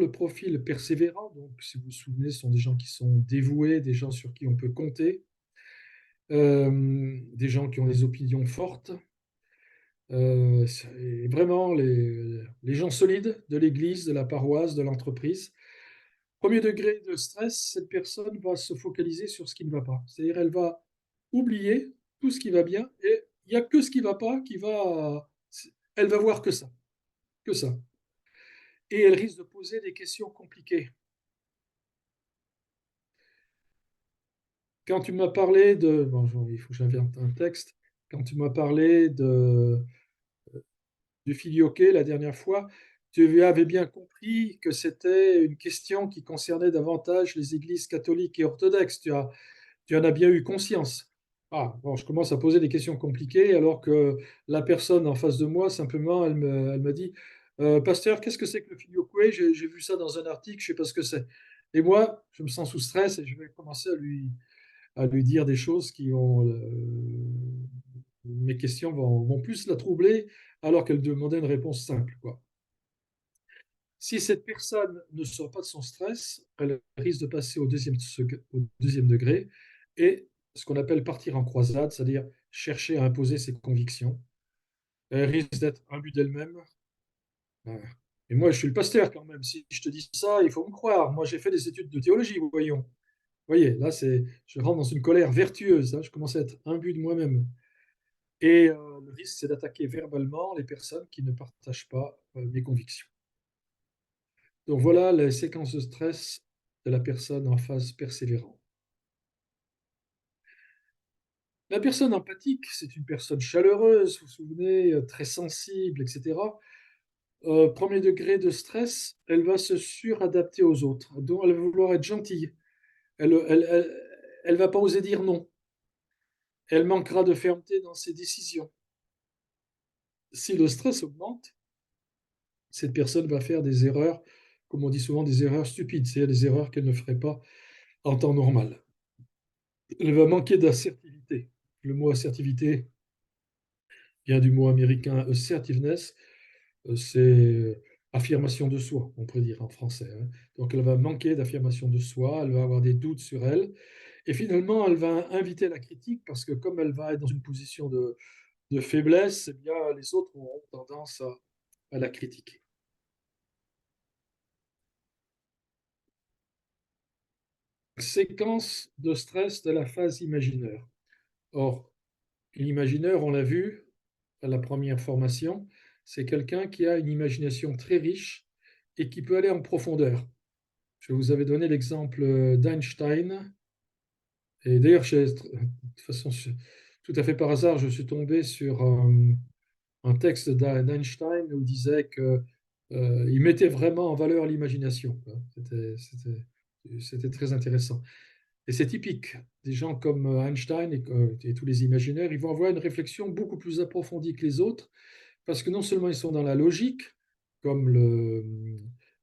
le profil persévérant. Donc, si vous vous souvenez, ce sont des gens qui sont dévoués, des gens sur qui on peut compter, des gens qui ont des opinions fortes. C'est vraiment les gens solides de l'Église, de la paroisse, de l'entreprise. Premier degré de stress, cette personne va se focaliser sur ce qui ne va pas. C'est-à-dire, elle va oublier tout ce qui va bien et il n'y a que ce qui ne va pas qui va. Elle va voir que ça, que ça. Et elle risque de poser des questions compliquées. Quand tu m'as parlé de. Bon, il faut que j'invente un texte. Quand tu m'as parlé du filioque la dernière fois, tu avais bien compris que c'était une question qui concernait davantage les églises catholiques et orthodoxes. Tu en as bien eu conscience. Ah, bon, je commence à poser des questions compliquées alors que la personne en face de moi, simplement, elle m'a dit Pasteur, qu'est-ce que c'est que le filioque? J'ai vu ça dans un article, je ne sais pas ce que c'est. Et moi, je me sens sous stress et je vais commencer à lui dire des choses qui vont. Mes questions vont plus la troubler alors qu'elle demandait une réponse simple, quoi. Si cette personne ne sort pas de son stress, elle risque de passer au deuxième degré et ce qu'on appelle partir en croisade, c'est-à-dire chercher à imposer ses convictions. Elle risque d'être imbue d'elle-même. Et moi, je suis le pasteur quand même. Si je te dis ça, il faut me croire. Moi, j'ai fait des études de théologie, voyons. Vous voyez, là, je rentre dans une colère vertueuse, hein. Je commence à être imbu de moi-même. Et le risque, c'est d'attaquer verbalement les personnes qui ne partagent pas mes convictions. Donc voilà les séquences de stress de la personne en phase persévérante. La personne empathique, c'est une personne chaleureuse, vous vous souvenez, très sensible, etc. Premier degré de stress, elle va se suradapter aux autres. Donc elle va vouloir être gentille. Elle va pas oser dire non. Elle manquera de fermeté dans ses décisions. Si le stress augmente, cette personne va faire des erreurs, comme on dit souvent, des erreurs stupides, c'est-à-dire des erreurs qu'elle ne ferait pas en temps normal. Elle va manquer d'assertivité. Le mot assertivité vient du mot américain assertiveness, c'est affirmation de soi, on pourrait dire en français, hein. Donc elle va manquer d'affirmation de soi, elle va avoir des doutes sur elle, et finalement elle va inviter la critique parce que comme elle va être dans une position de faiblesse, eh bien, les autres auront tendance à la critiquer. Séquence de stress de la phase imaginaire. Or, l'imaginaire, on l'a vu à la première formation, c'est quelqu'un qui a une imagination très riche et qui peut aller en profondeur. Je vous avais donné l'exemple d'Einstein. Et d'ailleurs, de toute façon, tout à fait par hasard, je suis tombé sur un texte d'Einstein où il disait que il mettait vraiment en valeur l'imagination, quoi. C'était très intéressant. Et c'est typique des gens comme Einstein et tous les imaginaires, ils vont avoir une réflexion beaucoup plus approfondie que les autres, parce que non seulement ils sont dans la logique, comme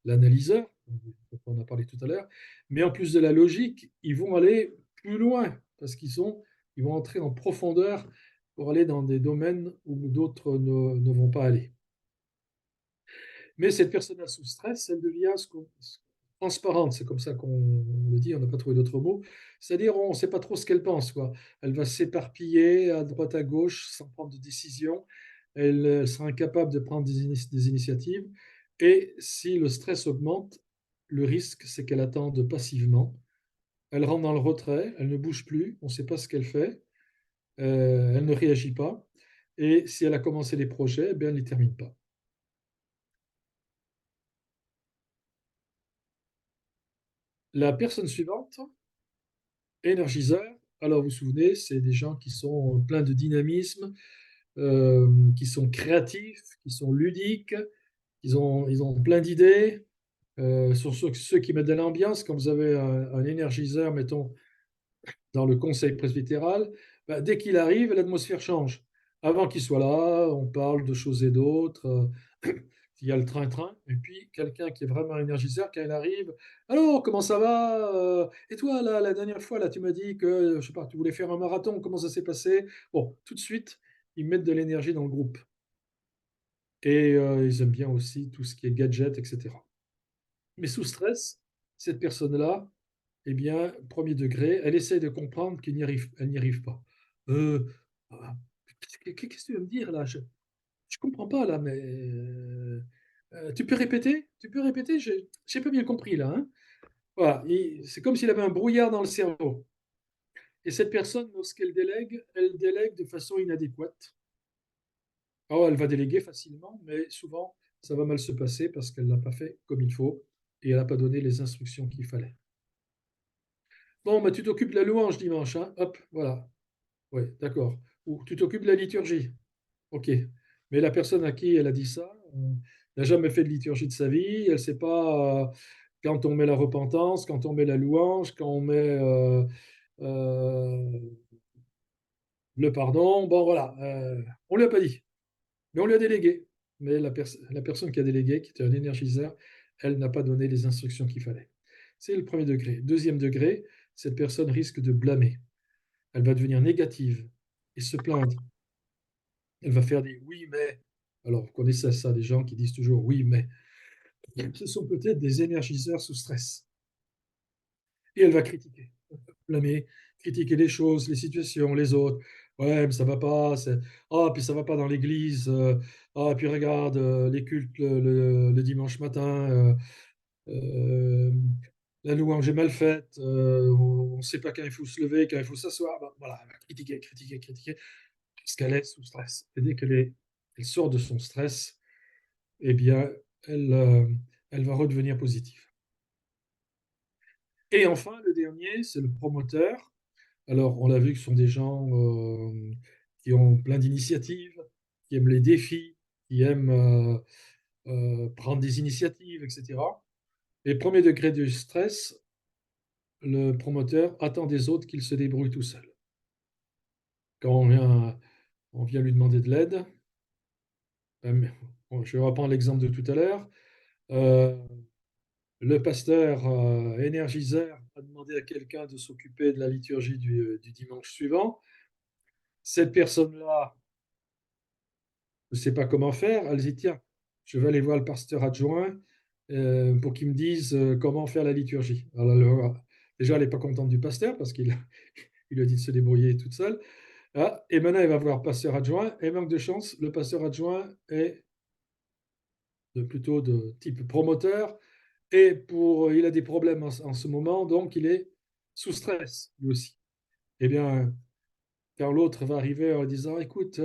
l'analyseur, dont on a parlé tout à l'heure, mais en plus de la logique, ils vont aller plus loin, parce ils vont entrer en profondeur pour aller dans des domaines où d'autres ne vont pas aller. Mais cette personne-là sous stress, elle devient transparente, c'est comme ça qu'on le dit, on n'a pas trouvé d'autre mot. C'est-à-dire, on ne sait pas trop ce qu'elle pense, quoi. Elle va s'éparpiller à droite à gauche sans prendre de décision. Elle sera incapable de prendre des initiatives. Et si le stress augmente, le risque, c'est qu'elle attende passivement. Elle rentre dans le retrait, elle ne bouge plus, on ne sait pas ce qu'elle fait, elle ne réagit pas. Et si elle a commencé les projets, eh bien, elle ne les termine pas. La personne suivante, énergiseur. Alors, vous vous souvenez, c'est des gens qui sont pleins de dynamisme, qui sont créatifs, qui sont ludiques, ils ont plein d'idées. Sur ceux qui mettent de l'ambiance, quand vous avez un énergiseur, mettons, dans le conseil presbytéral, bah, dès qu'il arrive, l'atmosphère change. Avant qu'il soit là, on parle de choses et d'autres. Il y a le train-train. Et puis, quelqu'un qui est vraiment énergiseur, quand il arrive, alors, comment ça va? Et toi, là, la dernière fois, là, tu m'as dit que, je sais pas, tu voulais faire un marathon. Comment ça s'est passé? Bon, tout de suite, ils mettent de l'énergie dans le groupe. Et ils aiment bien aussi tout ce qui est gadget, etc. Mais sous stress, cette personne-là, eh bien, premier degré, elle essaie de comprendre elle n'y arrive pas. Euh, ah, qu'est-ce que tu veux me dire là? Je comprends pas là, mais tu peux répéter? Tu peux répéter? J'ai pas bien compris là, hein. Voilà, c'est comme s'il avait un brouillard dans le cerveau. Et cette personne, lorsqu'elle délègue, elle délègue de façon inadéquate. Oh, elle va déléguer facilement, mais souvent, ça va mal se passer parce qu'elle l'a pas fait comme il faut et elle n'a pas donné les instructions qu'il fallait. Bon, bah, tu t'occupes de la louange dimanche, hein? Hop, voilà. Oui, d'accord. Ou tu t'occupes de la liturgie. OK. Mais la personne à qui elle a dit ça, n'a jamais fait de liturgie de sa vie. Elle ne sait pas quand on met la repentance, quand on met la louange, quand on met euh, le pardon. Bon, voilà. On ne lui a pas dit, mais on lui a délégué. Mais la personne qui a délégué, qui était un énergiseur, elle n'a pas donné les instructions qu'il fallait. C'est le premier degré. Deuxième degré, cette personne risque de blâmer. Elle va devenir négative et se plaindre. Elle va faire des oui, mais. Alors, vous connaissez ça, des gens qui disent toujours oui, mais. Ce sont peut-être des énergiseurs sous stress. Et elle va critiquer, blâmer, critiquer les choses, les situations, les autres. Ouais, mais ça va pas. Ah, puis ça va pas dans l'église. Ah, puis regarde, les cultes le dimanche matin. Euh, la louange est mal faite. On ne sait pas quand il faut se lever, quand il faut s'asseoir. Ben, voilà, elle va critiquer, critiquer, critiquer. Parce qu'elle est sous stress. Et dès elle sort de son stress, eh bien, elle, euh, elle va redevenir positive. Et enfin, le dernier, c'est le promoteur. Alors, on l'a vu que ce sont des gens qui ont plein d'initiatives, qui aiment les défis, qui aiment prendre des initiatives, etc. Et premier degré du stress, le promoteur attend des autres qu'il se débrouille tout seul. Quand on vient lui demander de l'aide, je vais reprendre l'exemple de tout à l'heure. Euh, le pasteur énergiseur a demandé à quelqu'un de s'occuper de la liturgie du dimanche suivant. Cette personne-là ne sait pas comment faire. Elle dit, tiens, je vais aller voir le pasteur adjoint pour qu'il me dise comment faire la liturgie. Alors, déjà, elle n'est pas contente du pasteur parce qu'il il lui a dit de se débrouiller toute seule. Ah, et maintenant, elle va voir le pasteur adjoint. Et manque de chance, le pasteur adjoint est plutôt de type promoteur. Et il a des problèmes en ce moment, donc il est sous stress, lui aussi. Eh bien, quand l'autre va arriver en disant, écoute,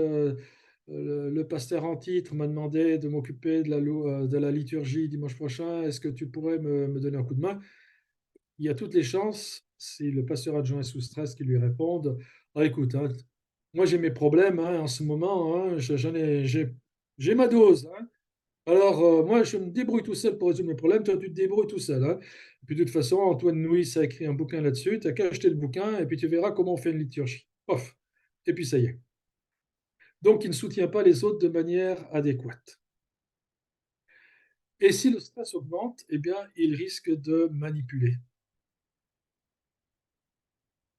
le pasteur en titre m'a demandé de m'occuper de la liturgie dimanche prochain, est-ce que tu pourrais me donner un coup de main? Il y a toutes les chances, si le pasteur adjoint est sous stress, qu'il lui réponde, ah, écoute, hein, moi j'ai mes problèmes hein, en ce moment, hein, j'ai ma dose, hein. Alors, moi, je me débrouille tout seul pour résoudre mes problèmes. Toi, tu te débrouilles tout seul, hein. Et puis, de toute façon, Antoine Nuis a écrit un bouquin là-dessus. Tu n'as qu'à acheter le bouquin et puis tu verras comment on fait une liturgie. Pof. Et puis, ça y est. Donc, il ne soutient pas les autres de manière adéquate. Et si le stress augmente, eh bien, il risque de manipuler.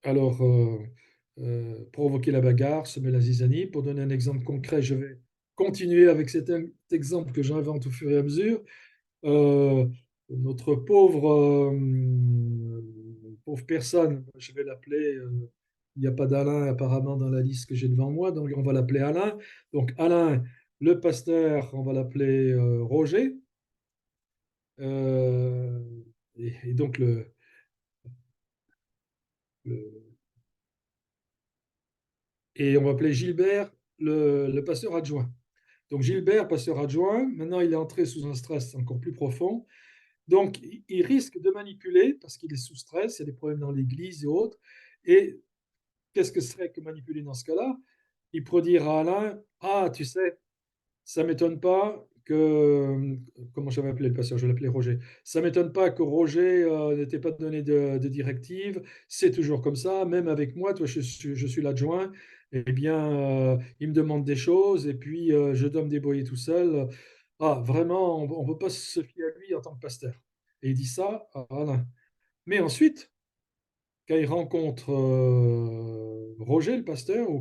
Alors, provoquer la bagarre, semer la zizanie. Pour donner un exemple concret, je vais continuer avec cet exemple que j'invente au fur et à mesure. Euh, notre pauvre personne, je vais l'appeler, il n'y a pas d'Alain apparemment dans la liste que j'ai devant moi, donc on va l'appeler Alain. Donc Alain, le pasteur, on va l'appeler Roger. Euh, et donc le- et on va appeler Gilbert, le pasteur adjoint. Donc Gilbert, pasteur adjoint, maintenant il est entré sous un stress encore plus profond. Donc, il risque de manipuler parce qu'il est sous stress, il y a des problèmes dans l'église et autres. Et qu'est-ce que serait que manipuler dans ce cas-là? Il pourrait dire à Alain, ah, tu sais, ça ne m'étonne pas que, comment j'avais appelé le pasteur, je l'appelais Roger, ça ne m'étonne pas que Roger n'était pas donné de directives, c'est toujours comme ça, même avec moi, toi, je suis l'adjoint, eh bien, il me demande des choses et puis je dois me débrouiller tout seul. Ah, vraiment, on ne peut pas se fier à lui en tant que pasteur. Et il dit ça à Alain. Mais ensuite, quand il rencontre Roger, le pasteur, ou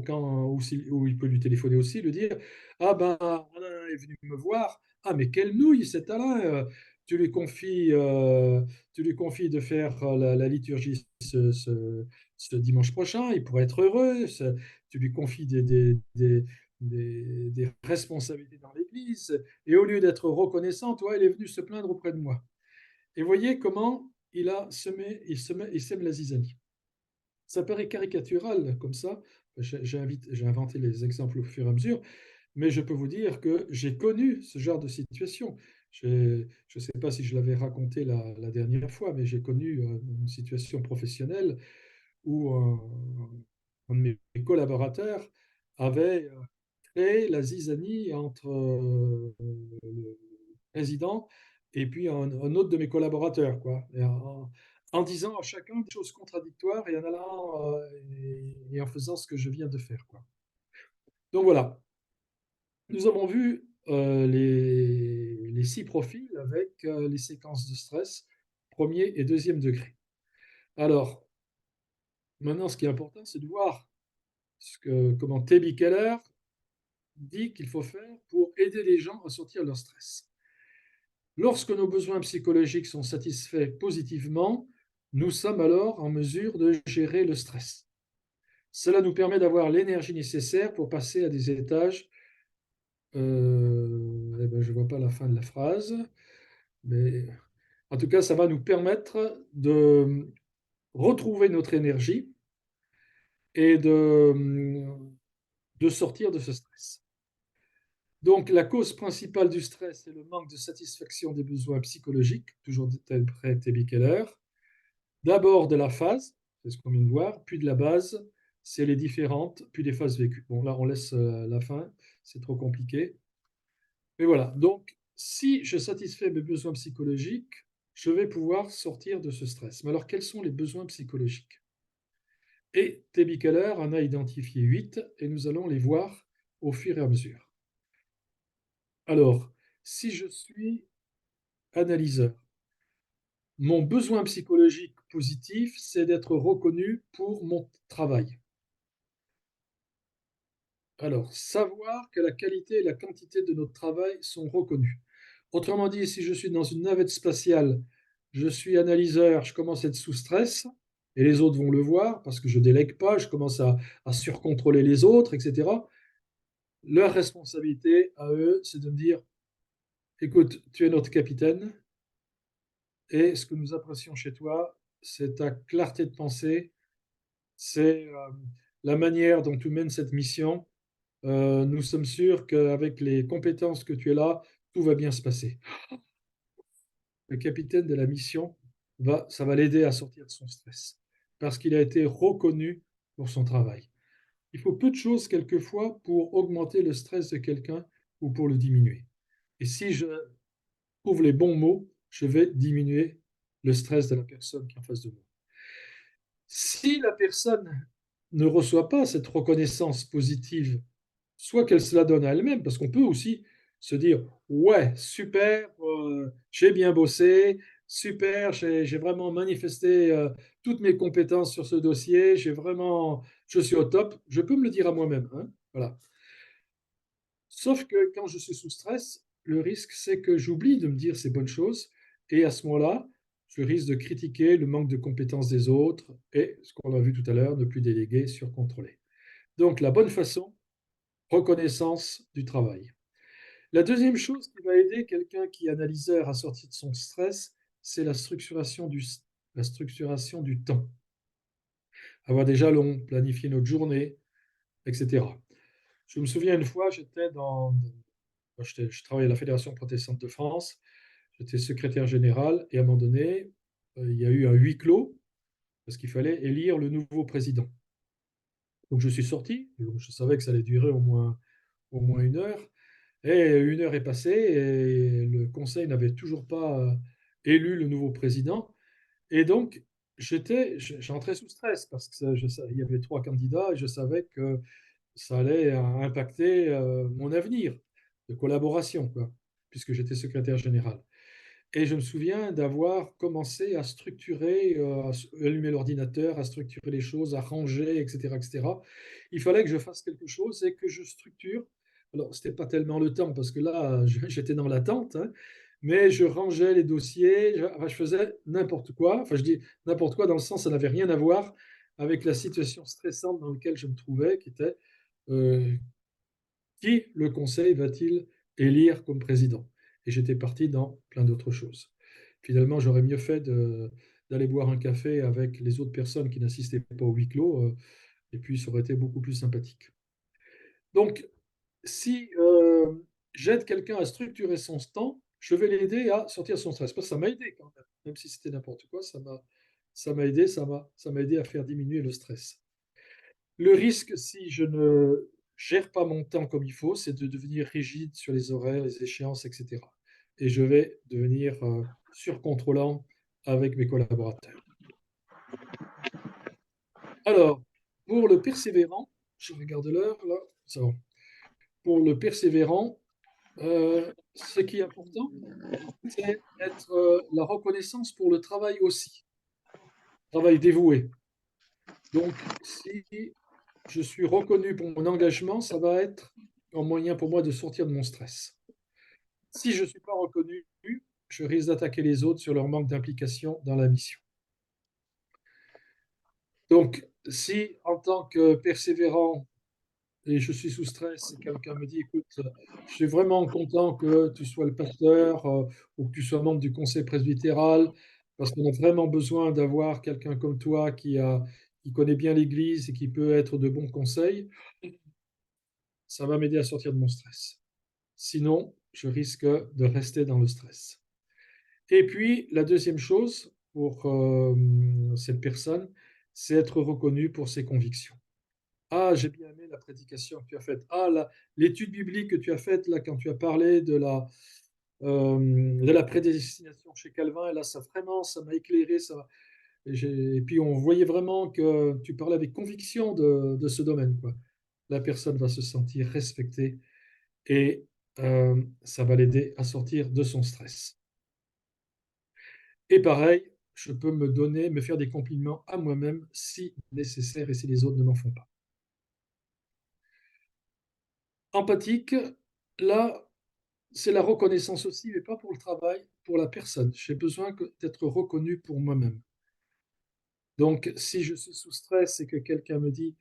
il peut lui téléphoner aussi, lui dire, ah ben, Alain est venu me voir. Ah, mais quelle nouille cet Alain! tu lui confies, tu lui confies de faire la liturgie ce dimanche prochain, il pourrait être heureux. Tu lui confies des responsabilités dans l'Église, et au lieu d'être reconnaissant, toi, il est venu se plaindre auprès de moi. Et voyez comment il sème la zizanie. Ça paraît caricatural comme ça. J'ai inventé les exemples au fur et à mesure, mais je peux vous dire que j'ai connu ce genre de situation. Je ne sais pas si je l'avais raconté la dernière fois, mais j'ai connu une situation professionnelle où un de mes collaborateurs avait créé la zizanie entre le président et puis un autre de mes collaborateurs, quoi. En disant à chacun des choses contradictoires et en allant et en faisant ce que je viens de faire, quoi. Donc voilà, nous avons vu les 6 profils avec les séquences de stress, premier et deuxième degré. Alors, maintenant, ce qui est important, c'est de voir comment T.B. Keller dit qu'il faut faire pour aider les gens à sortir de leur stress. Lorsque nos besoins psychologiques sont satisfaits positivement, nous sommes alors en mesure de gérer le stress. Cela nous permet d'avoir l'énergie nécessaire pour passer à des étages. Je ne vois pas la fin de la phrase, mais en tout cas, ça va nous permettre de retrouver notre énergie et de sortir de ce stress. Donc, la cause principale du stress est le manque de satisfaction des besoins psychologiques, toujours d'après T.B. Keller. D'abord de la phase, c'est ce qu'on vient de voir, puis de la base, c'est les différentes, puis les phases vécues. Bon, là, on laisse la fin, c'est trop compliqué. Mais voilà, donc, si je satisfais mes besoins psychologiques, je vais pouvoir sortir de ce stress. Mais alors, quels sont les besoins psychologiques? Et T.B. Keller en a identifié 8, et nous allons les voir au fur et à mesure. Alors, si je suis analyseur, mon besoin psychologique positif, c'est d'être reconnu pour mon travail. Alors, savoir que la qualité et la quantité de notre travail sont reconnues. Autrement dit, si je suis dans une navette spatiale, je suis analyseur, je commence à être sous stress, et les autres vont le voir parce que je ne délègue pas, je commence à surcontrôler les autres, etc. Leur responsabilité à eux, c'est de me dire, écoute, tu es notre capitaine, et ce que nous apprécions chez toi, c'est ta clarté de pensée, c'est la manière dont tu mènes cette mission. Nous sommes sûrs qu'avec les compétences que tu es là, tout va bien se passer. Le capitaine de la mission, ça va l'aider à sortir de son stress, parce qu'il a été reconnu pour son travail. Il faut peu de choses quelquefois pour augmenter le stress de quelqu'un ou pour le diminuer. Et si je trouve les bons mots, je vais diminuer le stress de la personne qui est en face de moi. Si la personne ne reçoit pas cette reconnaissance positive, soit qu'elle se la donne à elle-même, parce qu'on peut aussi se dire, ouais, super, j'ai bien bossé, super, j'ai vraiment manifesté toutes mes compétences sur ce dossier, je suis au top, je peux me le dire à moi-même, hein, voilà. Sauf que quand je suis sous stress, le risque, c'est que j'oublie de me dire ces bonnes choses, et à ce moment-là, je risque de critiquer le manque de compétences des autres et, ce qu'on a vu tout à l'heure, ne plus déléguer, surcontrôler. Donc, la bonne façon, reconnaissance du travail. La deuxième chose qui va aider quelqu'un qui est analyseur à sortir de son stress, c'est la structuration du temps. Avoir des jalons, planifier notre journée, etc. Je me souviens une fois, je travaillais à la Fédération protestante de France, j'étais secrétaire général, et à un moment donné, il y a eu un huis clos, parce qu'il fallait élire le nouveau président. Donc je suis sorti, je savais que ça allait durer au moins 1 heure, et 1 heure est passée, et le conseil n'avait toujours pas élu le nouveau président. Et donc, j'entrais sous stress, parce qu'il y avait 3 candidats, et je savais que ça allait impacter mon avenir de collaboration, quoi, puisque j'étais secrétaire général. Et je me souviens d'avoir commencé à structurer, à allumer l'ordinateur, à structurer les choses, à ranger, etc., etc. Il fallait que je fasse quelque chose et que je structure. Alors, ce n'était pas tellement le temps, parce que là, j'étais dans l'attente, hein, mais je rangeais les dossiers, enfin, je faisais n'importe quoi. Enfin, je dis n'importe quoi dans le sens, ça n'avait rien à voir avec la situation stressante dans laquelle je me trouvais, qui était euh, qui le Conseil va-t-il élire comme président? Et j'étais parti dans plein d'autres choses. Finalement, j'aurais mieux fait d'aller boire un café avec les autres personnes qui n'assistaient pas au huis clos, et puis ça aurait été beaucoup plus sympathique. Donc, si j'aide quelqu'un à structurer son temps, je vais l'aider à sortir de son stress. Parce que ça m'a aidé quand même. Même si c'était n'importe quoi, ça m'a aidé, ça m'a aidé à faire diminuer le stress. Le risque, si je ne gère pas mon temps comme il faut, c'est de devenir rigide sur les horaires, les échéances, etc. Et je vais devenir surcontrôlant avec mes collaborateurs. Alors, pour le persévérant, je regarde l'heure là, c'est bon. Pour le persévérant, ce qui est important, c'est être la reconnaissance pour le travail aussi, travail dévoué. Donc, si je suis reconnu pour mon engagement, ça va être un moyen pour moi de sortir de mon stress. Si je ne suis pas reconnu, je risque d'attaquer les autres sur leur manque d'implication dans la mission. Donc, si en tant que persévérant, et je suis sous stress, et quelqu'un me dit, écoute, je suis vraiment content que tu sois le pasteur ou que tu sois membre du conseil presbytéral, parce qu'on a vraiment besoin d'avoir quelqu'un comme toi qui connaît bien l'Église et qui peut être de bons conseils, ça va m'aider à sortir de mon stress. Sinon, je risque de rester dans le stress. Et puis, la deuxième chose pour cette personne, c'est être reconnu pour ses convictions. Ah, j'ai bien aimé la prédication que tu as faite. Ah, l'étude biblique que tu as faite là quand tu as parlé de la prédestination chez Calvin. Et là, ça vraiment, ça m'a éclairé. Et puis, on voyait vraiment que tu parlais avec conviction de ce domaine, quoi. La personne va se sentir respectée et ça va l'aider à sortir de son stress. Et pareil, je peux me faire des compliments à moi-même si nécessaire et si les autres ne m'en font pas. Empathique, là, c'est la reconnaissance aussi, mais pas pour le travail, pour la personne. J'ai besoin d'être reconnu pour moi-même. Donc, si je suis sous stress et que quelqu'un me dit,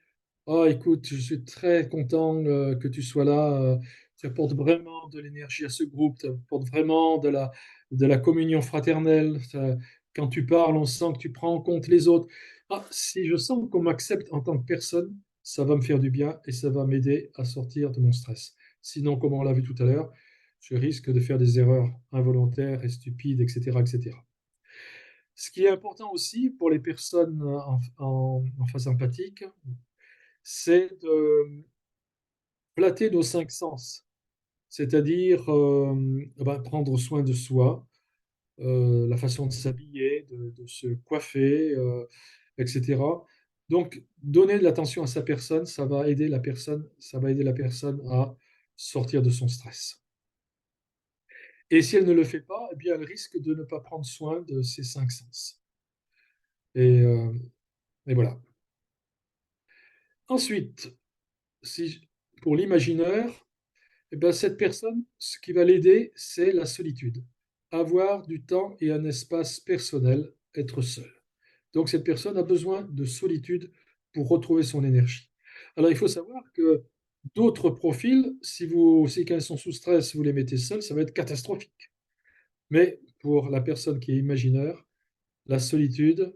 oh, écoute, je suis très content que tu sois là, tu apportes vraiment de l'énergie à ce groupe, tu apportes vraiment de la communion fraternelle. Quand tu parles, on sent que tu prends en compte les autres. Ah, si je sens qu'on m'accepte en tant que personne, ça va me faire du bien et ça va m'aider à sortir de mon stress. Sinon, comme on l'a vu tout à l'heure, je risque de faire des erreurs involontaires et stupides, etc., etc. Ce qui est important aussi pour les personnes en phase empathique, c'est de flatter nos cinq sens, c'est-à-dire prendre soin de soi, la façon de s'habiller, de se coiffer, etc. Donc, donner de l'attention à sa personne, ça va aider la personne à sortir de son stress. Et si elle ne le fait pas, eh bien, elle risque de ne pas prendre soin de ses cinq sens. Et, euh, et voilà. Ensuite, pour l'imaginaire, eh ben, cette personne, ce qui va l'aider, c'est la solitude. Avoir du temps et un espace personnel, être seul. Donc cette personne a besoin de solitude pour retrouver son énergie. Alors il faut savoir que d'autres profils, si quand ils sont sous stress, vous les mettez seuls, ça va être catastrophique. Mais pour la personne qui est imaginaire, la solitude,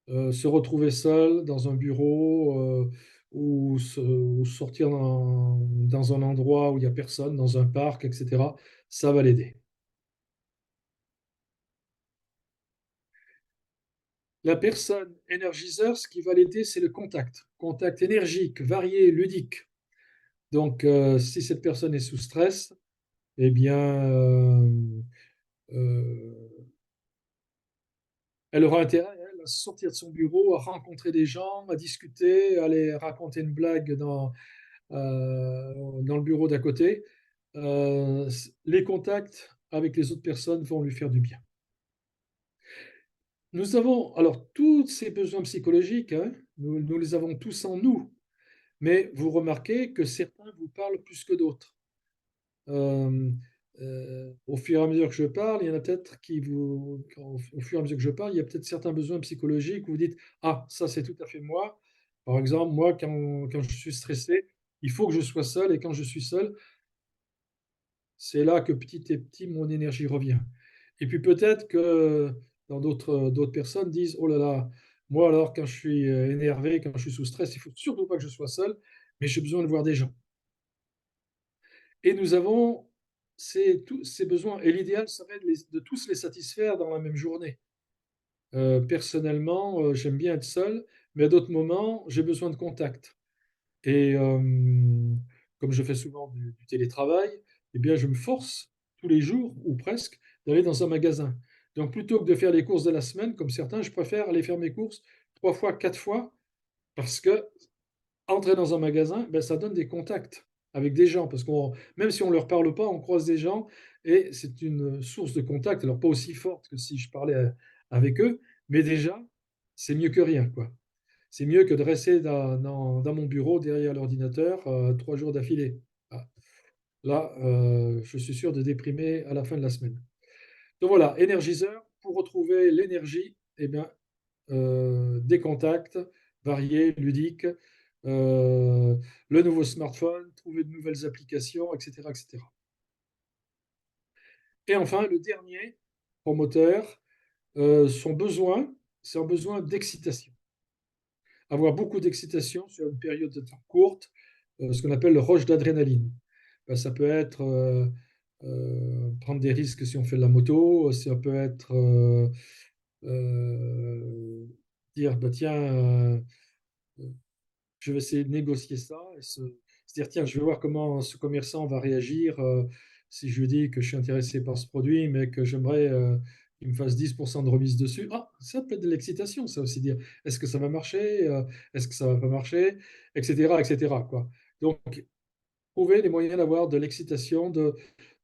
se retrouver seul dans un bureau ou sortir dans un endroit où il n'y a personne, dans un parc, etc., ça va l'aider. La personne énergiseur, ce qui va l'aider, c'est le contact. Contact énergique, varié, ludique. Donc, si cette personne est sous stress, eh bien, euh, elle aura intérêt, elle, à sortir de son bureau, à rencontrer des gens, à discuter, à aller raconter une blague dans le bureau d'à côté. Les contacts avec les autres personnes vont lui faire du bien. Nous avons alors tous ces besoins psychologiques, hein, nous les avons tous en nous, mais vous remarquez que certains vous parlent plus que d'autres. Euh, Au fur et à mesure que je parle, il y en a peut-être qui vous au fur et à mesure que je parle, il y a peut-être certains besoins psychologiques où vous dites: «Ah, ça, c'est tout à fait moi». Par exemple, moi, quand je suis stressé, il faut que je sois seul et quand je suis seul, c'est là que petit à petit mon énergie revient. Et puis peut-être que dans d'autres personnes disent: «Oh là là, moi alors quand je suis, énervé, quand je suis sous stress, il faut surtout pas que je sois seul, mais j'ai besoin de voir des gens». Et nous avons tous ces besoins et l'idéal serait de tous les satisfaire dans la même journée. Personnellement, j'aime bien être seul, mais à d'autres moments, j'ai besoin de contact. Et comme je fais souvent du télétravail, eh bien, je me force tous les jours ou presque d'aller dans un magasin. Donc plutôt que de faire les courses de la semaine comme certains, je préfère aller faire mes courses 3 fois, 4 fois parce que entrer dans un magasin, ben, ça donne des contacts avec des gens parce qu'on même si on ne leur parle pas, on croise des gens et c'est une source de contact. Alors pas aussi forte que si je parlais, avec eux, mais déjà, c'est mieux que rien, quoi. C'est mieux que de rester dans mon bureau derrière l'ordinateur, 3 jours d'affilée. Ah, là, je suis sûr de déprimer à la fin de la semaine. Donc voilà, énergiseur, pour retrouver l'énergie, eh bien, des contacts variés, ludiques, le nouveau smartphone, trouver de nouvelles applications, et cetera, et cetera. Et enfin, le dernier promoteur, son besoin, c'est un besoin d'excitation. Avoir beaucoup d'excitation sur une période de temps courte, ce qu'on appelle le rush d'adrénaline. Ça peut être, prendre des risques si on fait de la moto, ça peut être, dire: «Bah, tiens, je vais essayer de négocier ça et se dire: «Tiens, je vais voir comment ce commerçant va réagir, si je lui dis que je suis intéressé par ce produit, mais que j'aimerais, qu'il me fasse 10 de remise dessus». Ah, ça peut être de l'excitation, ça aussi, dire: «Est-ce que ça va marcher? Est-ce que ça va pas marcher?» et cetera, quoi. Donc trouver les moyens d'avoir de l'excitation, de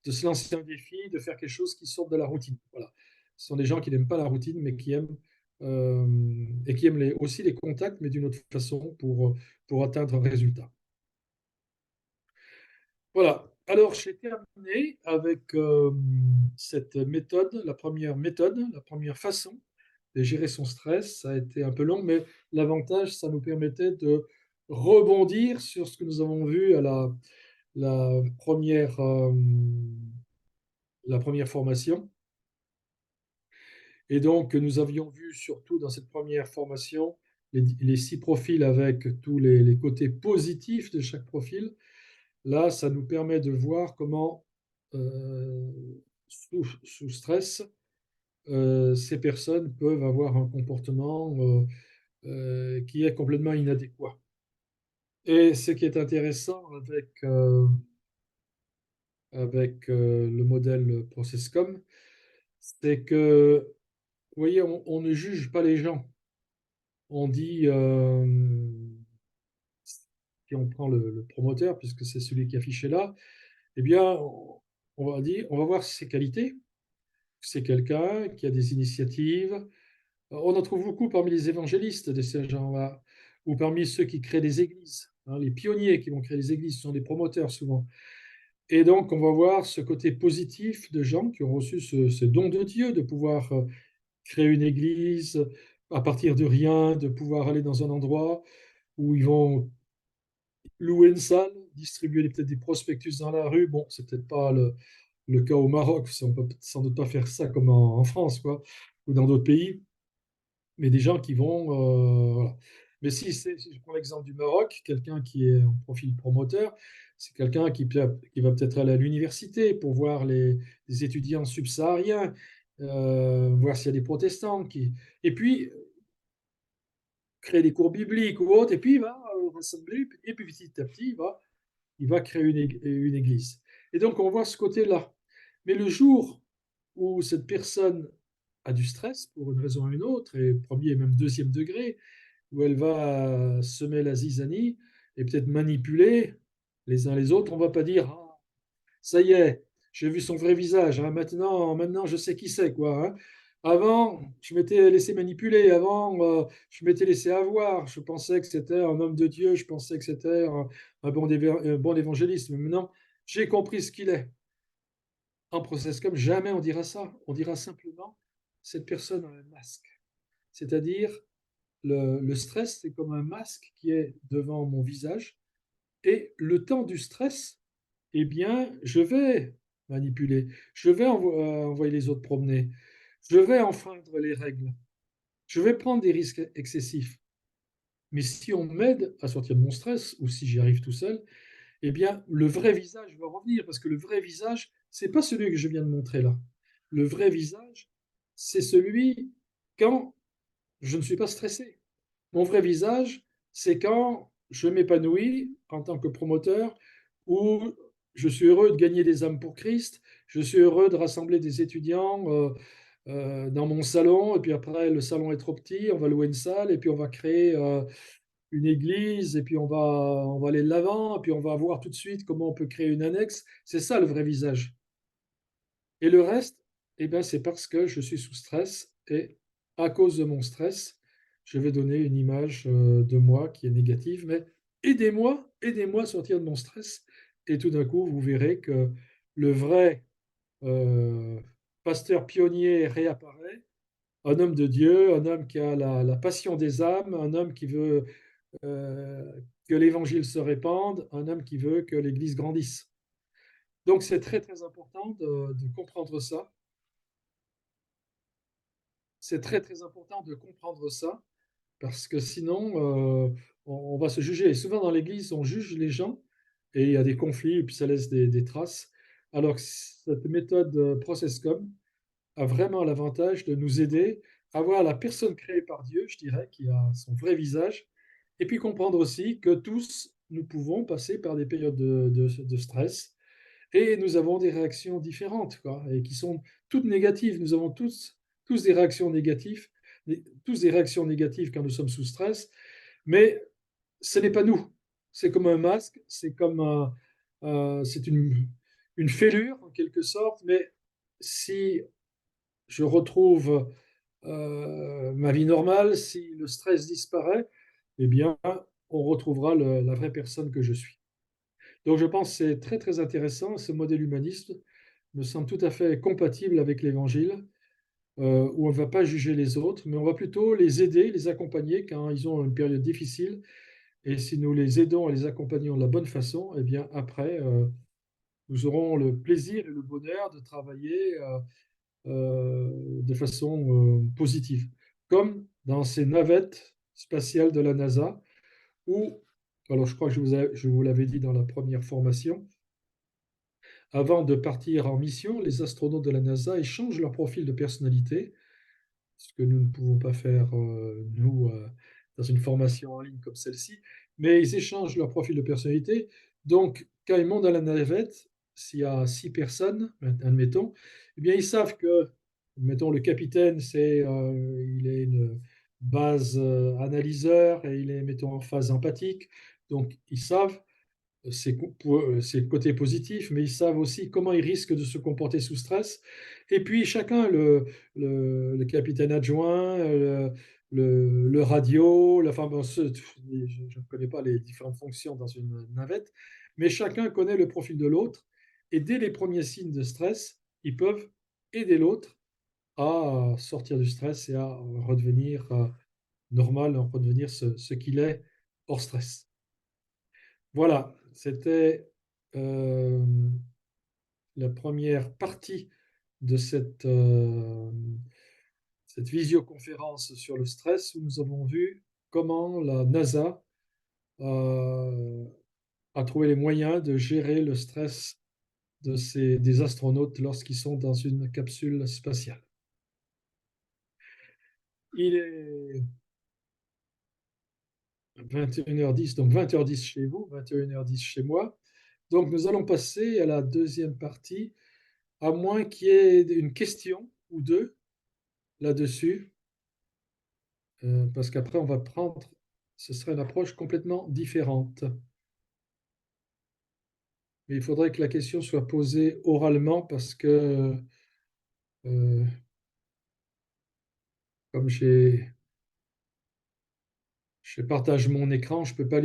se lancer un défi, de faire quelque chose qui sorte de la routine. Voilà. Ce sont des gens qui n'aiment pas la routine, mais qui aiment, et qui aiment aussi les contacts, mais d'une autre façon pour atteindre un résultat. Voilà. Alors, j'ai terminé avec cette méthode, la première façon de gérer son stress. Ça a été un peu long, mais l'avantage, ça nous permettait de rebondir sur ce que nous avons vu à la première, la première formation. Et donc, nous avions vu surtout dans cette première formation les 6 profils avec tous les côtés positifs de chaque profil. Là, ça nous permet de voir comment, sous stress, ces personnes peuvent avoir un comportement, qui est complètement inadéquat. Et ce qui est intéressant avec le modèle ProcessCom, c'est que, vous voyez, on ne juge pas les gens. On dit, si on prend le promoteur, puisque c'est celui qui est affiché là, eh bien, on va voir ses qualités. C'est quelqu'un qui a des initiatives. On en trouve beaucoup parmi les évangélistes de ces gens-là, ou parmi ceux qui créent des églises, hein, les pionniers qui vont créer des églises, ce sont des promoteurs souvent. Et donc, on va voir ce côté positif de gens qui ont reçu ce don de Dieu de pouvoir créer une église à partir de rien, de pouvoir aller dans un endroit où ils vont louer une salle, distribuer peut-être des prospectus dans la rue. Bon, c'est peut-être pas le cas au Maroc, on peut sans doute pas faire ça comme en France, quoi, ou dans d'autres pays, mais des gens qui vont, voilà. Mais si je prends l'exemple du Maroc, quelqu'un qui est en profil promoteur, c'est quelqu'un qui va peut-être aller à l'université pour voir les étudiants subsahariens, voir s'il y a des protestants et puis créer des cours bibliques ou autres, et puis il va rassembler, et puis petit à petit, il va créer une église. Et donc, on voit ce côté-là. Mais le jour où cette personne a du stress, pour une raison ou une autre, et premier et même deuxième degré, où elle va semer la zizanie et peut-être manipuler les uns les autres, on ne va pas dire: «Ah, ça y est, j'ai vu son vrai visage, hein, maintenant je sais qui c'est, quoi, hein. Avant, je m'étais laissé manipuler, avant, je m'étais laissé avoir, je pensais que c'était un homme de Dieu, je pensais que c'était un bon évangéliste, mais maintenant, j'ai compris ce qu'il est». en process comme jamais on dira ça. On dira simplement, cette personne a un masque. C'est-à-dire, le stress, c'est comme un masque qui est devant mon visage. Et le temps du stress, eh bien, je vais manipuler, je vais envoyer les autres promener, je vais enfreindre les règles, je vais prendre des risques excessifs. Mais si on m'aide à sortir de mon stress, ou si j'y arrive tout seul, eh bien, le vrai visage va revenir, parce que le vrai visage, c'est pas celui que je viens de montrer là. Le vrai visage, c'est celui quand je ne suis pas stressé. Mon vrai visage, c'est quand je m'épanouis en tant que promoteur, où je suis heureux de gagner des âmes pour Christ, je suis heureux de rassembler des étudiants dans mon salon, et puis après, le salon est trop petit, on va louer une salle, et puis on va créer une église, et puis on va aller de l'avant, et puis on va voir tout de suite comment on peut créer une annexe. C'est ça le vrai visage. Et le reste, eh ben, c'est parce que je suis sous stress, et à cause de mon stress, je vais donner une image de moi qui est négative, mais aidez-moi, aidez-moi à sortir de mon stress. Et tout d'un coup, vous verrez que le vrai euh, pasteur pionnier réapparaît, un homme de Dieu, un homme qui a la passion des âmes, un homme qui veut euh, que l'évangile se répande, un homme qui veut que l'Église grandisse. Donc c'est très très important de comprendre ça. C'est très très important de comprendre ça, parce que sinon on va se juger. Et souvent dans l'Église, on juge les gens et il y a des conflits et puis ça laisse des traces. Alors que cette méthode ProcessCom a vraiment l'avantage de nous aider à voir la personne créée par Dieu, je dirais, qui a son vrai visage, et puis comprendre aussi que tous, nous pouvons passer par des périodes de stress, et nous avons des réactions différentes, quoi, et qui sont toutes négatives. Nous avons tous des réactions négatives, tous des réactions négatives quand nous sommes sous stress, mais ce n'est pas nous. C'est comme un masque, c'est une fêlure en quelque sorte, mais si je retrouve ma vie normale, si le stress disparaît, eh bien, on retrouvera la vraie personne que je suis. Donc, je pense que c'est très, très intéressant. Ce modèle humaniste me semble tout à fait compatible avec l'Évangile, où on ne va pas juger les autres, mais on va plutôt les aider, les accompagner quand ils ont une période difficile. Et si nous les aidons et les accompagnons de la bonne façon, eh bien, après, nous aurons le plaisir et le bonheur de travailler de façon positive, comme dans ces navettes spatiales de la NASA, où, alors je crois que je vous l'avais dit dans la première formation, avant de partir en mission, les astronautes de la NASA échangent leur profil de personnalité, ce que nous ne pouvons pas faire, nous, dans une formation en ligne comme celle-ci, mais ils échangent leur profil de personnalité. Donc, quand ils montent dans la navette, s'il y a 6 personnes, admettons, eh bien, ils savent que, mettons, le capitaine, il est une base analyseur et il est, mettons, en phase empathique. Donc, ils savent c'est le côté positif, mais ils savent aussi comment ils risquent de se comporter sous stress. Et puis chacun, le capitaine adjoint, le radio, enfin, bon, je ne connais pas les différentes fonctions dans une navette, mais chacun connaît le profil de l'autre. Et dès les premiers signes de stress, ils peuvent aider l'autre à sortir du stress et à redevenir normal, à redevenir ce qu'il est hors stress. Voilà, c'était euh, la première partie de cette visioconférence sur le stress où nous avons vu comment la NASA euh, a trouvé les moyens de gérer le stress des astronautes lorsqu'ils sont dans une capsule spatiale. Il est 21h10, donc 20h10 chez vous, 21h10 chez moi. Donc nous allons passer à la deuxième partie, à moins qu'il y ait une question ou deux là-dessus, parce qu'après, ce serait une approche complètement différente. Mais il faudrait que la question soit posée oralement, parce que euh, comme je partage mon écran, je ne peux pas lire.